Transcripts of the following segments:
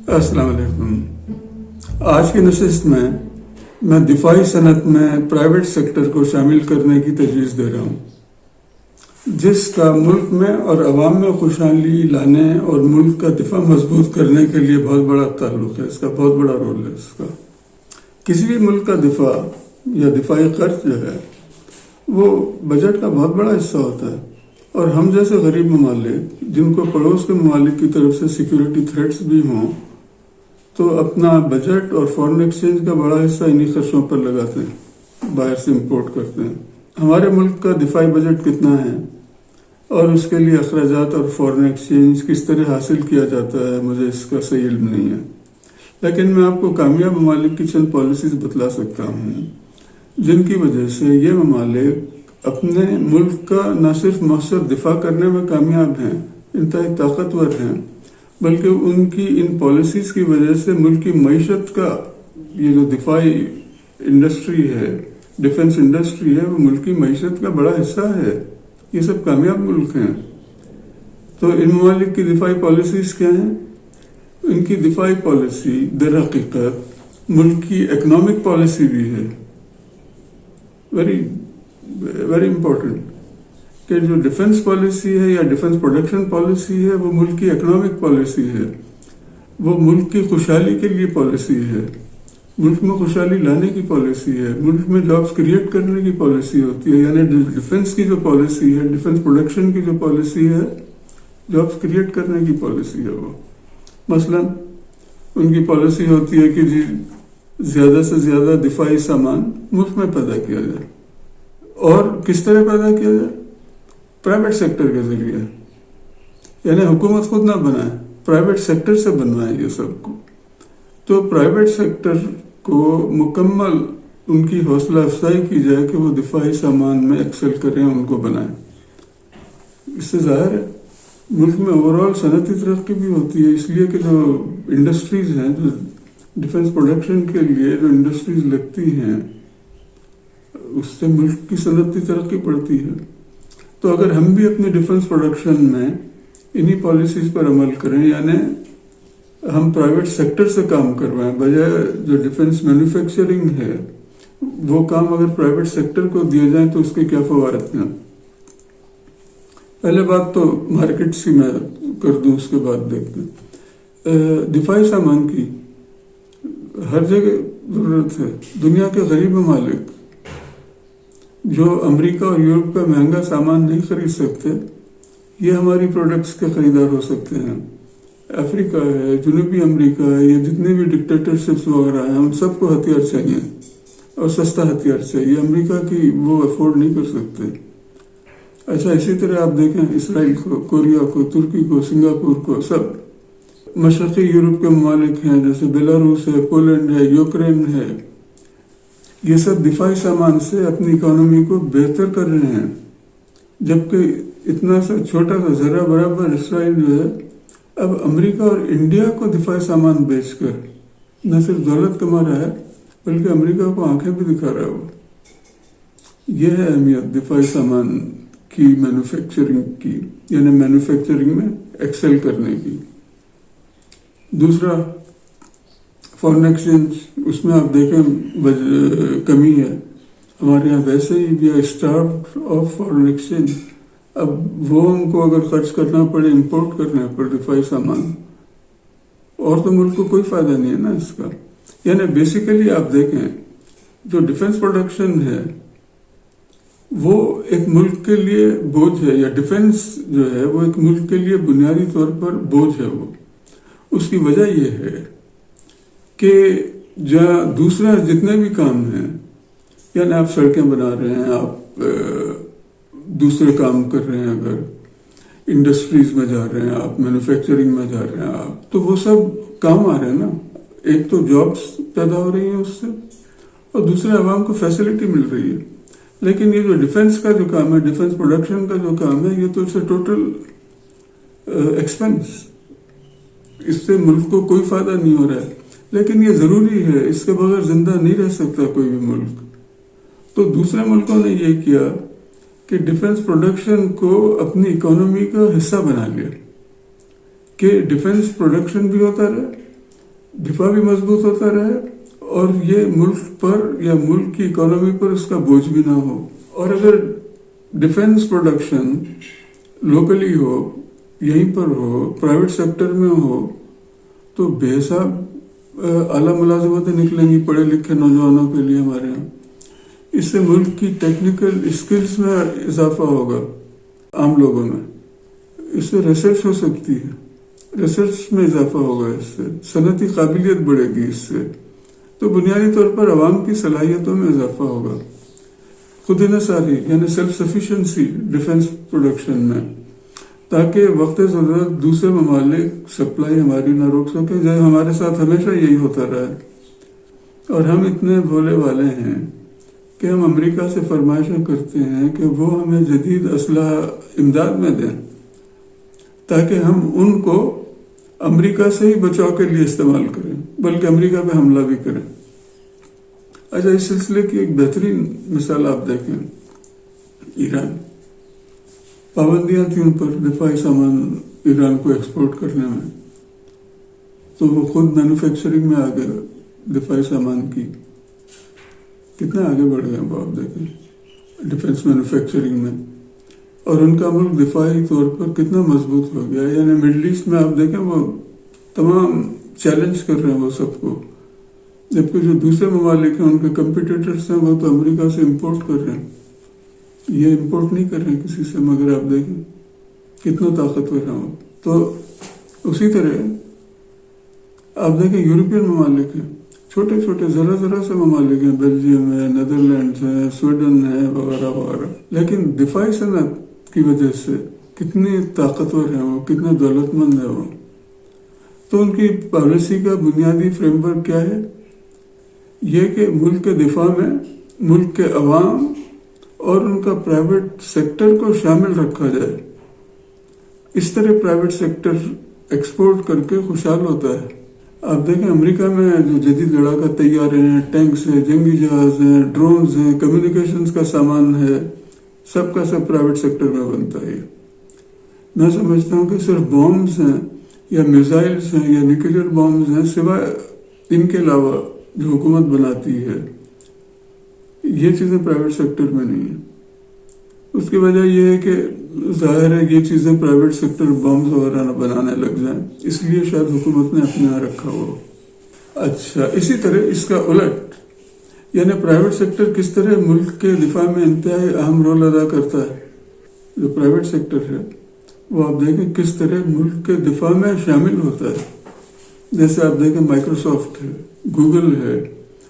السلام علیکم۔ آج کی نشست میں دفاعی صنعت میں پرائیویٹ سیکٹر کو شامل کرنے کی تجویز دے رہا ہوں، جس کا ملک میں اور عوام میں خوشحالی لانے اور ملک کا دفاع مضبوط کرنے کے لیے بہت بڑا تعلق ہے، اس کا بہت بڑا رول ہے۔ اس کا کسی بھی ملک کا دفاع یا دفاعی خرچ جو ہے وہ بجٹ کا بہت بڑا حصہ ہوتا ہے، اور ہم جیسے غریب ممالک جن کو پڑوس کے ممالک کی طرف سے سیکیورٹی تھریٹس بھی ہوں تو اپنا بجٹ اور فارن ایکسچینج کا بڑا حصہ انہی خرچوں پر لگاتے ہیں، باہر سے امپورٹ کرتے ہیں۔ ہمارے ملک کا دفاعی بجٹ کتنا ہے اور اس کے لیے اخراجات اور فارن ایکسچینج کس طرح حاصل کیا جاتا ہے، مجھے اس کا صحیح علم نہیں ہے، لیکن میں آپ کو کامیاب ممالک کی چند پالیسیز بتلا سکتا ہوں جن کی وجہ سے یہ ممالک اپنے ملک کا نہ صرف مؤثر دفاع کرنے میں کامیاب ہیں، انتہائی طاقتور ہیں، بلکہ ان کی ان پالیسیز کی وجہ سے ملک کی معیشت کا یہ جو دفاعی انڈسٹری ہے، ڈیفنس انڈسٹری ہے، وہ ملک کی معیشت کا بڑا حصہ ہے۔ یہ سب کامیاب ملک ہیں۔ تو ان ممالک کی دفاعی پالیسیز کیا ہیں؟ ان کی دفاعی پالیسی در حقیقت ملک کی اکنامک پالیسی بھی ہے، ویری امپورٹنٹ، کہ جو ڈیفنس پالیسی ہے یا ڈیفنس پروڈکشن پالیسی ہے وہ ملک کی اکنامک پالیسی ہے، وہ ملک کی خوشحالی کے لیے پالیسی ہے، ملک میں خوشحالی لانے کی پالیسی ہے، ملک میں جابس کریٹ کرنے کی پالیسی ہوتی ہے۔ یعنی ڈیفنس کی جو پالیسی ہے، ڈیفنس پروڈکشن کی جو پالیسی ہے، جابس کریٹ کرنے کی پالیسی ہے۔ وہ مثلا ان کی پالیسی ہوتی ہے کہ جی زیادہ سے زیادہ دفاعی سامان ملک میں پیدا کیا جائے، اور کس طرح پیدا کیا جائے؟ پرائیویٹ سیکٹر کے ذریعے، یعنی حکومت خود نہ بنائے، پرائیویٹ سیکٹر سے بنوائے یہ سب کو۔ تو پرائیویٹ سیکٹر کو مکمل ان کی حوصلہ افزائی کی جائے کہ وہ دفاعی سامان میں ایکسل کریں، ان کو بنائیں۔ اس سے ظاہر ہے ملک میں اوور آل صنعتی ترقی بھی ہوتی ہے، اس لیے کہ جو انڈسٹریز ہیں، جو ڈیفنس پروڈکشن کے لیے جو انڈسٹریز لگتی ہیں، اس سے ملک کی صنعتی ترقی بڑھتی ہے۔ تو اگر ہم بھی اپنی ڈیفنس پروڈکشن میں انہی پالیسیز پر عمل کریں، یعنی ہم پرائیویٹ سیکٹر سے کام کروائیں، بجائے جو ڈیفنس مینوفیکچرنگ ہے وہ کام اگر پرائیویٹ سیکٹر کو دیے جائیں تو اس کے کیا فوائد ہیں؟ پہلے بات تو مارکیٹس کی میں کر دوں، اس کے بعد دیکھتے ہیں۔ دفاعی سامان کی ہر جگہ ضرورت ہے۔ دنیا کے غریب ممالک جو امریکہ اور یورپ کا مہنگا سامان نہیں خرید سکتے، یہ ہماری پروڈکٹس کے خریدار ہو سکتے ہیں۔ افریقہ ہے، جنوبی امریکہ ہے، یہ جتنے بھی ڈکٹیٹرشپس وغیرہ ہیں، ان سب کو ہتھیار چاہیے اور سستا ہتھیار چاہیے، امریکہ کی وہ افورڈ نہیں کر سکتے۔ اچھا، اسی طرح آپ دیکھیں اسرائیل کو، کوریا کو، ترکی کو، سنگاپور کو، سب مشرقی یورپ کے ممالک ہیں جیسے بیلاروس ہے، پولینڈ ہے، یوکرین ہے، یہ سب دفاعی سامان سے اپنی اکانومی کو بہتر کر رہے ہیں، جبکہ اتنا سا چھوٹا سا ذرہ برابر اسرائیل جو ہے اب امریکہ اور انڈیا کو دفاعی سامان بیچ کر نہ صرف دولت کما رہا ہے بلکہ امریکہ کو آنکھیں بھی دکھا رہا ہے۔ وہ یہ ہے اہمیت دفاعی سامان کی مینوفیکچرنگ کی، یعنی مینوفیکچرنگ میں ایکسل کرنے کی۔ دوسرا فارن ایکسچینج، اس میں آپ دیکھیں کمی ہے، ہمارے یہاں ویسے ہی we are starved of foreign exchange. اب وہ ہم کو اگر خرچ کرنا پڑے امپورٹ کرنے پر دفاعی سامان، اور تو ملک کو کوئی فائدہ نہیں ہے نا اس کا۔ یعنی بیسیکلی آپ دیکھیں جو ڈیفنس پروڈکشن ہے وہ ایک ملک کے لیے بوجھ ہے، یا ڈیفنس جو ہے وہ ایک ملک کے لیے بنیادی طور پر بوجھ ہے۔ وہ اس کی وجہ یہ ہے کہ جہاں دوسرا جتنے بھی کام ہیں، یعنی آپ سڑکیں بنا رہے ہیں، آپ دوسرے کام کر رہے ہیں، اگر انڈسٹریز میں جا رہے ہیں، آپ مینوفیکچرنگ میں جا رہے ہیں، آپ تو وہ سب کام آ رہے ہیں نا۔ ایک تو جابس پیدا ہو رہی ہیں اس سے، اور دوسرے عوام کو فیسلٹی مل رہی ہے۔ لیکن یہ جو ڈیفنس کا جو کام ہے، ڈیفنس پروڈکشن کا جو کام ہے، یہ تو اسے ٹوٹل ایکسپینس، اس سے ملک کو کوئی فائدہ نہیں ہو رہا ہے، لیکن یہ ضروری ہے، اس کے بغیر زندہ نہیں رہ سکتا کوئی بھی ملک۔ تو دوسرے ملکوں نے یہ کیا کہ ڈیفنس پروڈکشن کو اپنی اکانومی کا حصہ بنا لیا، کہ ڈیفنس پروڈکشن بھی ہوتا رہے دفاع بھی مضبوط ہوتا رہے اور یہ ملک پر یا ملک کی اکانومی پر اس کا بوجھ بھی نہ ہو. اور اگر ڈیفنس پروڈکشن لوکلی ہو، یہیں پر ہو، پرائیویٹ سیکٹر میں ہو، تو بے حساب اعلیٰ ملازمتیں نکلیں گی پڑھے لکھے نوجوانوں کے لیے ہمارے یہاں. اس سے ملک کی ٹیکنیکل اسکلز میں اضافہ ہوگا عام لوگوں میں. اس سے ریسرچ ہو سکتی ہے، ریسرچ میں اضافہ ہوگا، اس سے صنعتی قابلیت بڑھے گی. اس سے تو بنیادی طور پر عوام کی صلاحیتوں میں اضافہ ہوگا. خود انحصاری یعنی سیلف سفیشنسی ڈیفنس پروڈکشن میں، تاکہ وقت ضرورت دوسرے ممالک سپلائی ہماری نہ روک سکے. جو ہمارے ساتھ ہمیشہ یہی ہوتا رہا ہے. اور ہم اتنے بھولے والے ہیں کہ ہم امریکہ سے فرمائشیں کرتے ہیں کہ وہ ہمیں جدید اسلحہ امداد میں دیں تاکہ ہم ان کو امریکہ سے ہی بچاؤ کے لیے استعمال کریں، بلکہ امریکہ پہ حملہ بھی کریں. اچھا، اس سلسلے کی ایک بہترین مثال آپ دیکھیں، ایران. پابندیاں تھیں ان پر دفاعی سامان ایران کو ایکسپورٹ کرنے میں، تو وہ خود مینوفیکچرنگ میں آ گئے دفاعی سامان کی. کتنے آگے بڑھ گئے وہ آپ دیکھیں ڈیفنس مینوفیکچرنگ میں. اور ان کا ملک دفاعی طور پر کتنا مضبوط ہو گیا. یعنی مڈل ایسٹ میں آپ دیکھیں وہ تمام چیلنج کر رہے ہیں وہ سب کو، جبکہ جو دوسرے ممالک ہیں ان کے کمپیٹیٹرز ہیں وہ تو امریکہ سے امپورٹ کر رہے ہیں. یہ امپورٹ نہیں کر رہے ہیں کسی سے، مگر آپ دیکھیں کتنا طاقتور ہیں وہ. تو اسی طرح آپ دیکھیں یورپین ممالک ہیں، چھوٹے چھوٹے ذرا سے ممالک ہیں، بیلجیم ہے، نیدرلینڈز ہے، سویڈن ہے، وغیرہ وغیرہ، لیکن دفاعی صنعت کی وجہ سے کتنے طاقتور ہیں وہ، کتنے دولت مند ہیں وہ. تو ان کی پالیسی کا بنیادی فریم ورک کیا ہے؟ یہ کہ ملک کے دفاع میں ملک کے عوام اور ان کا پرائیویٹ سیکٹر کو شامل رکھا جائے. اس طرح پرائیویٹ سیکٹر ایکسپورٹ کر کے خوشحال ہوتا ہے. آپ دیکھیں امریکہ میں جو جدید لڑاکا طیارے ہیں، ٹینکس ہیں، جنگی جہاز ہیں، ڈرونز ہیں، کمیونیکیشنز کا سامان ہے، سب کا سب پرائیویٹ سیکٹر میں بنتا ہے. میں سمجھتا ہوں کہ صرف بامز ہیں یا میزائلز ہیں یا نیوکلیئر بامز ہیں، سوائے ان کے علاوہ جو حکومت بناتی ہے، یہ چیزیں پرائیویٹ سیکٹر میں نہیں ہیں. اس کی وجہ یہ ہے کہ ظاہر ہے یہ چیزیں پرائیویٹ سیکٹر بامز وغیرہ نہ بنانے لگ جائیں، اس لیے شاید حکومت نے اپنے یہاں رکھا ہو. اچھا، اسی طرح اس کا الٹ، یعنی پرائیویٹ سیکٹر کس طرح ملک کے دفاع میں انتہائی اہم رول ادا کرتا ہے. جو پرائیویٹ سیکٹر ہے وہ آپ دیکھیں کس طرح ملک کے دفاع میں شامل ہوتا ہے. جیسے آپ دیکھیں مائکروسافٹ ہے، گوگل ہے،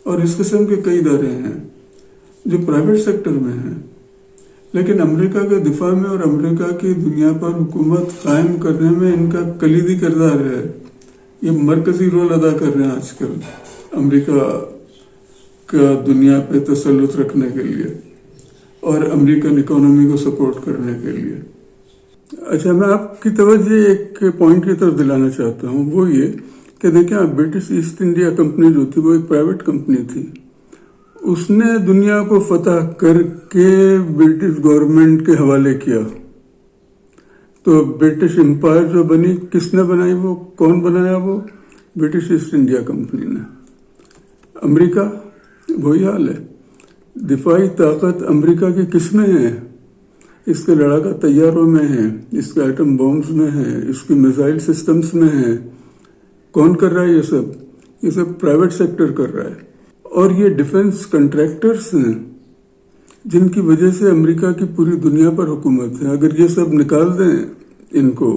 اور اس قسم کے کئی ادارے ہیں جو پرائیویٹ سیکٹر میں ہیں، لیکن امریکہ کے دفاع میں اور امریکہ کی دنیا پر حکومت قائم کرنے میں ان کا کلیدی کردار ہے. یہ مرکزی رول ادا کر رہے ہیں آج کل امریکہ کا دنیا پہ تسلط رکھنے کے لیے اور امریکن اکانومی کو سپورٹ کرنے کے لیے. اچھا، میں آپ کی توجہ ایک پوائنٹ کی طرف دلانا چاہتا ہوں، وہ یہ کہ دیکھیں برٹش ایسٹ انڈیا کمپنی جو تھی وہ ایک پرائیویٹ کمپنی تھی. اس نے دنیا کو فتح کر کے برٹش گورنمنٹ کے حوالے کیا. تو برٹش امپائر جو بنی، کس نے بنائی؟ وہ کون بنایا؟ وہ برٹش ایسٹ انڈیا کمپنی نے. امریکہ وہی حال ہے. دفاعی طاقت امریکہ کی کس میں ہے؟ اس کے لڑاکا طیاروں میں ہے، اس کے ایٹم بمز میں ہے، اس کی میزائل سسٹمز میں ہے. کون کر رہا ہے یہ سب؟ یہ سب پرائیویٹ سیکٹر کر رہا ہے. اور یہ ڈیفنس کنٹریکٹرز ہیں جن کی وجہ سے امریکہ کی پوری دنیا پر حکومت ہے. اگر یہ سب نکال دیں ان کو،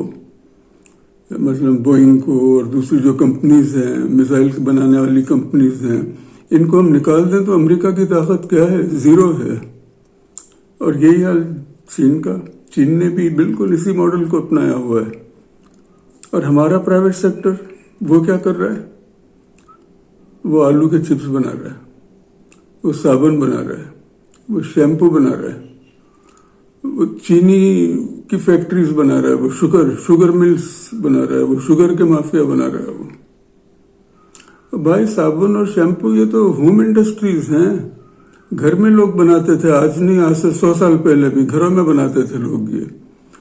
مثلا بوئنگ کو اور دوسری جو کمپنیز ہیں، میزائل بنانے والی کمپنیز ہیں، ان کو ہم نکال دیں تو امریکہ کی طاقت کیا ہے؟ زیرو ہے. اور یہی حال چین کا. چین نے بھی بالکل اسی ماڈل کو اپنایا ہوا ہے. اور ہمارا پرائیویٹ سیکٹر وہ کیا کر رہا ہے؟ وہ آلو کے چپس بنا رہا ہے، وہ صابن بنا رہا ہے، وہ شیمپو بنا رہا ہے، وہ چینی کی فیکٹریز بنا رہا ہے، وہ شوگر ملز بنا رہا ہے، وہ شوگر کے مافیا بنا رہا ہے. وہ بھائی صابن اور شیمپو یہ تو ہوم انڈسٹریز ہیں. گھر میں لوگ بناتے تھے، آج نہیں، آج سے 100 سال پہلے بھی گھروں میں بناتے تھے لوگ. یہ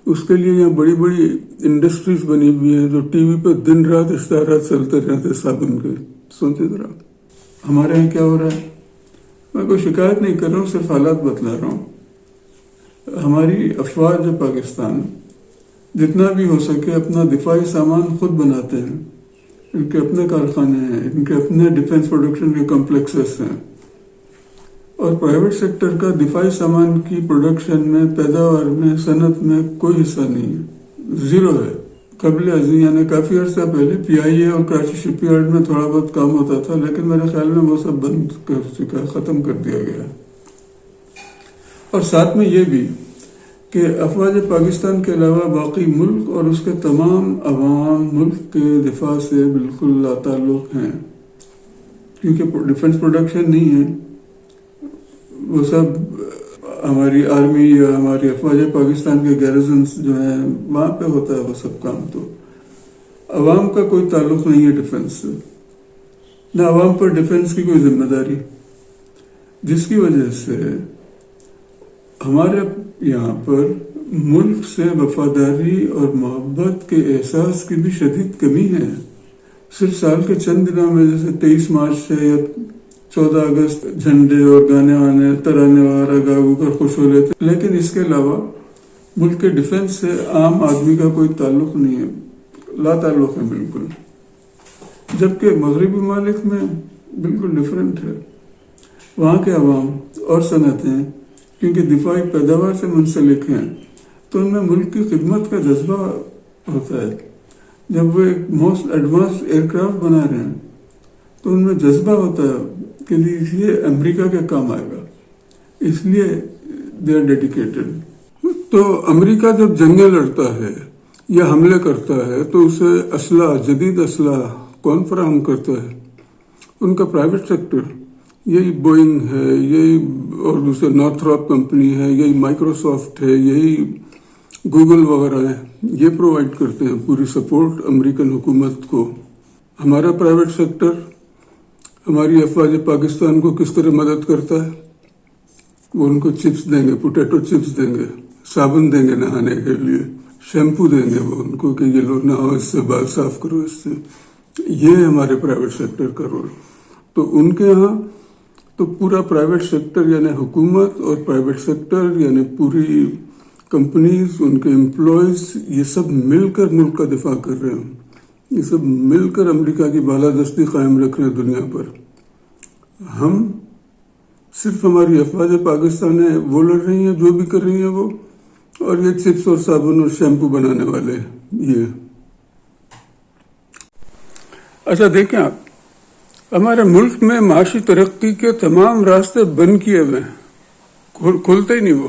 اس کے لیے یہاں بڑی بڑی انڈسٹریز بنی ہوئی ہیں جو ٹی وی پہ دن رات اشتہارات چلتے رہتے صابن کے. سنتے ذرا ہمارے یہاں کیا ہو رہا ہے. میں کوئی شکایت نہیں کر رہا ہوں، صرف حالات بتلا رہا ہوں. ہماری افواج پاکستان جتنا بھی ہو سکے اپنا دفاعی سامان خود بناتے ہیں. ان کے اپنے کارخانے ہیں، ان کے اپنے ڈیفنس پروڈکشن کے کمپلیکسز ہیں، اور پرائیویٹ سیکٹر کا دفاعی سامان کی پروڈکشن میں، پیداوار میں، صنعت میں کوئی حصہ نہیں ہے، زیرو ہے. قبل ازیں یعنی کافی عرصہ پہلے پی آئی اے اور کراچی شپ یارڈ میں تھوڑا بہت کام ہوتا تھا، لیکن میرے خیال میں وہ سب بند کر چکا ہے، ختم کر دیا گیا. اور ساتھ میں یہ بھی کہ افواج پاکستان کے علاوہ باقی ملک اور اس کے تمام عوام ملک کے دفاع سے بالکل لا تعلق ہیں، کیونکہ ڈیفنس پروڈکشن نہیں ہے. وہ سب ہماری آرمی یا ہماری افواج پاکستان کے گیرزنس جو ہیں وہاں پہ ہوتا ہے وہ سب کام. تو عوام کا کوئی تعلق نہیں ہے ڈیفنس سے، نہ عوام پر ڈیفنس کی کوئی ذمہ داری، جس کی وجہ سے ہمارے یہاں پر ملک سے وفاداری اور محبت کے احساس کی بھی شدید کمی ہے. صرف سال کے چند دنوں میں جیسے 23 مارچ سے یا 14 اگست جھنڈے اور گانے وانے ترانے وغیرہ گا کر خوش ہو لیتے، لیکن اس کے علاوہ ملک کے ڈیفنس سے عام آدمی کا کوئی تعلق نہیں ہے، لا تعلق ہے بالکل. جبکہ مغربی ممالک میں بالکل ڈفرینٹ ہے. وہاں کے عوام اور صنعتیں کیونکہ دفاعی پیداوار سے منسلک ہیں تو ان میں ملک کی خدمت کا جذبہ ہوتا ہے. جب وہ ایک موسٹ ایڈوانس ایئر کرافٹ بنا رہے ہیں تو ان میں جذبہ ہوتا ہے کہ یہ امریکہ کے کام آئے گا، اس لیے دے آر ڈیڈیکیٹڈ. تو امریکہ جب جنگیں لڑتا ہے یا حملے کرتا ہے تو اسے اسلحہ، جدید اسلحہ کون فراہم کرتا ہے؟ ان کا پرائیویٹ سیکٹر. یہی بوئنگ ہے، یہی اور دوسرے نارتھراپ کمپنی ہے، یہی مائکروسافٹ ہے، یہی گوگل وغیرہ ہے. یہ پرووائڈ کرتے ہیں پوری سپورٹ امریکن حکومت کو. ہمارا پرائیویٹ سیکٹر ہماری افواج پاکستان کو کس طرح مدد کرتا ہے؟ وہ ان کو چپس دیں گے، پوٹیٹو چپس دیں گے، صابن دیں گے نہانے کے لیے، شیمپو دیں گے وہ ان کو کہ یہ لو نہاؤ اس سے، بال صاف کرو اس سے. یہ ہمارے پرائیویٹ سیکٹر کا رول. تو ان کے ہاں تو پورا پرائیویٹ سیکٹر یعنی حکومت اور پرائیویٹ سیکٹر یعنی پوری کمپنیز، ان کے امپلائیز، یہ سب مل کر ملک کا دفاع کر رہے ہیں. یہ سب مل کر امریکہ کی بالادستی قائم رکھ رہے ہیں دنیا پر. ہم صرف ہماری افواج پاکستان ہے وہ لڑ رہی ہیں جو بھی کر رہی ہیں وہ، اور یہ چپس اور صابن اور شیمپو بنانے والے یہ. اچھا دیکھیں آپ، ہمارے ملک میں معاشی ترقی کے تمام راستے بند کیے ہوئے ہیں، کھلتے ہی نہیں وہ.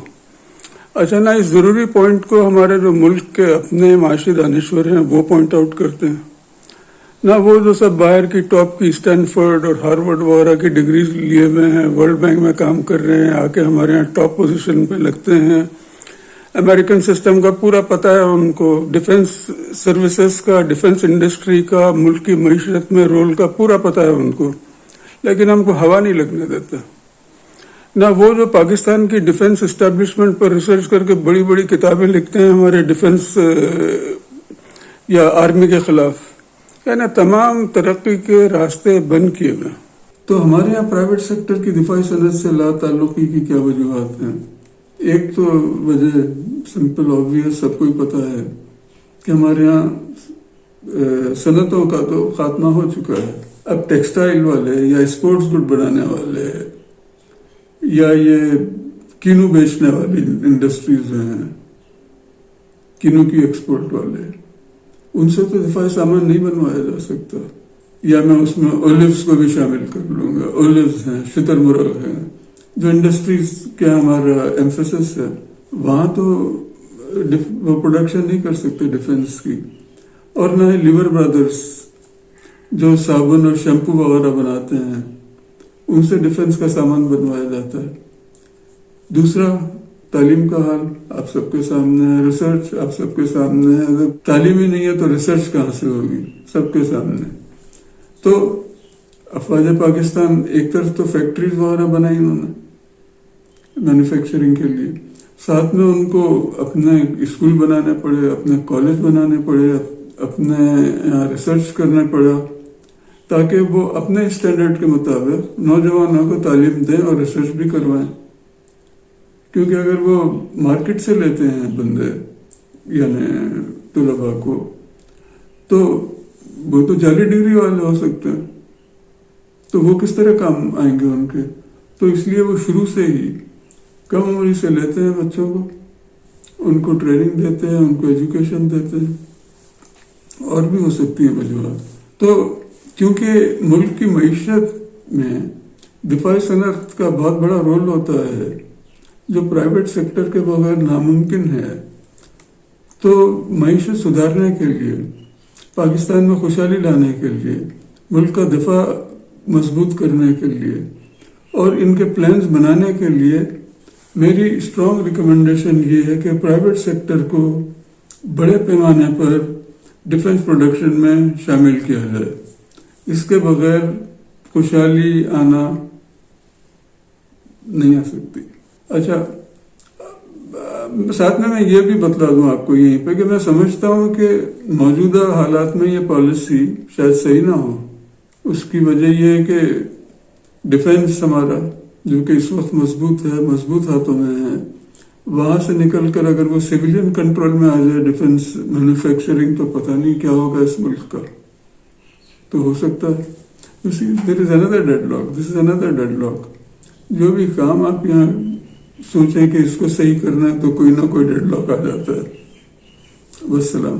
اچھا نہ اس ضروری پوائنٹ کو ہمارے جو ملک کے اپنے معاشی دانشور ہیں وہ پوائنٹ آؤٹ کرتے ہیں، نہ وہ جو سب باہر کی ٹاپ کی اسٹینفورڈ اور ہارورڈ وغیرہ کی ڈگریز لیے ہوئے ہیں، ورلڈ بینک میں کام کر رہے ہیں، آ کے ہمارے یہاں ٹاپ پوزیشن پہ لگتے ہیں، امریکن سسٹم کا پورا پتہ ہے ان کو، ڈیفنس سروسز کا، ڈیفنس انڈسٹری کا، ملک کی معیشت میں رول کا پورا پتہ ہے ان کو، لیکن ہم کو ہوا نہیں لگنے دیتا. نہ وہ جو پاکستان کی ڈیفنس اسٹیبلشمنٹ پر ریسرچ کر کے بڑی بڑی کتابیں لکھتے ہیں ہمارے ڈیفنس یا آرمی کے خلاف، یعنی تمام ترقی کے راستے بند کیے ہوئے. تو ہمارے یہاں پرائیویٹ سیکٹر کی دفاعی صنعت سے لا تعلقی کی کیا وجوہات ہیں؟ ایک تو وجہ سمپل آبویس سب کو ہی پتہ ہے کہ ہمارے یہاں صنعتوں کا تو خاتمہ ہو چکا ہے. اب ٹیکسٹائل والے یا اسپورٹس گڈ بنانے والے یا یہ کینو بیچنے والی انڈسٹریز ہیں، کینو کی ایکسپورٹ والے، ان سے تو دفاعی سامان نہیں بنوایا جا سکتا. یا میں اس میں اولیوز کو بھی شامل کر لوں گا. اولیوز ہیں، شتر مرغ ہیں، جو انڈسٹریز کے ہمارا ایمفیسس ہے، وہاں تو وہ پروڈکشن نہیں کر سکتے ڈیفنس کی. اور نہ ہی لیور برادرز جو صابن اور شیمپو وغیرہ بناتے ہیں، ان سے ڈیفنس کا سامان بنوایا جاتا ہے. دوسرا تعلیم کا حال آپ سب کے سامنے ہے، ریسرچ آپ سب کے سامنے ہے. اگر تعلیم ہی نہیں ہے تو ریسرچ کہاں سے ہوگی؟ سب کے سامنے. تو افواج پاکستان ایک طرف تو فیکٹریز وغیرہ بنائی انہوں نے مینوفیکچرنگ کے لیے، ساتھ میں ان کو اپنے اسکول بنانے پڑے، اپنے کالج بنانے پڑے، اپنے یہاں ریسرچ کرنا پڑا، تاکہ وہ اپنے اسٹینڈرڈ کے مطابق نوجوانوں کو تعلیم دیں اور ریسرچ بھی کروائیں. کیونکہ اگر وہ مارکیٹ سے لیتے ہیں بندے یعنی طلباء کو، تو وہ تو جعلی ڈگری والے ہو سکتے ہیں، تو وہ کس طرح کام آئیں گے ان کے. تو اس لیے وہ شروع سے ہی کم عمری سے لیتے ہیں بچوں کو، ان کو ٹریننگ دیتے ہیں، ان کو ایجوکیشن دیتے ہیں. اور بھی ہو سکتی ہیں وجوہات. تو کیونکہ ملک کی معیشت میں دفاعی صنعت کا بہت بڑا رول ہوتا ہے، جو پرائیویٹ سیکٹر کے بغیر ناممکن ہے، تو معیشت سدھارنے کے لیے، پاکستان میں خوشحالی لانے کے لیے، ملک کا دفاع مضبوط کرنے کے لیے اور ان کے پلانز بنانے کے لیے میری اسٹرانگ ریکمنڈیشن یہ ہے کہ پرائیویٹ سیکٹر کو بڑے پیمانے پر ڈیفنس پروڈکشن میں شامل کیا جائے. اس کے بغیر خوشحالی آنا نہیں آ سکتی. اچھا، ساتھ میں یہ بھی بتلا دوں آپ کو یہیں پہ کہ میں سمجھتا ہوں کہ موجودہ حالات میں یہ پالیسی شاید صحیح نہ ہو. اس کی وجہ یہ ہے کہ ڈیفنس ہمارا جو کہ اس وقت مضبوط ہاتھوں میں ہے، وہاں سے نکل کر اگر وہ سویلین کنٹرول میں آ جائے ڈیفنس مینوفیکچرنگ، تو پتہ نہیں کیا ہوگا اس ملک کا. تو ہو سکتا ہے دیر از another deadlock. This is another deadlock. جو بھی کام آپ یہاں سوچیں کہ اس کو صحیح کرنا ہے تو کوئی نہ کوئی ڈیڈ لاک آ جاتا ہے. والسلام.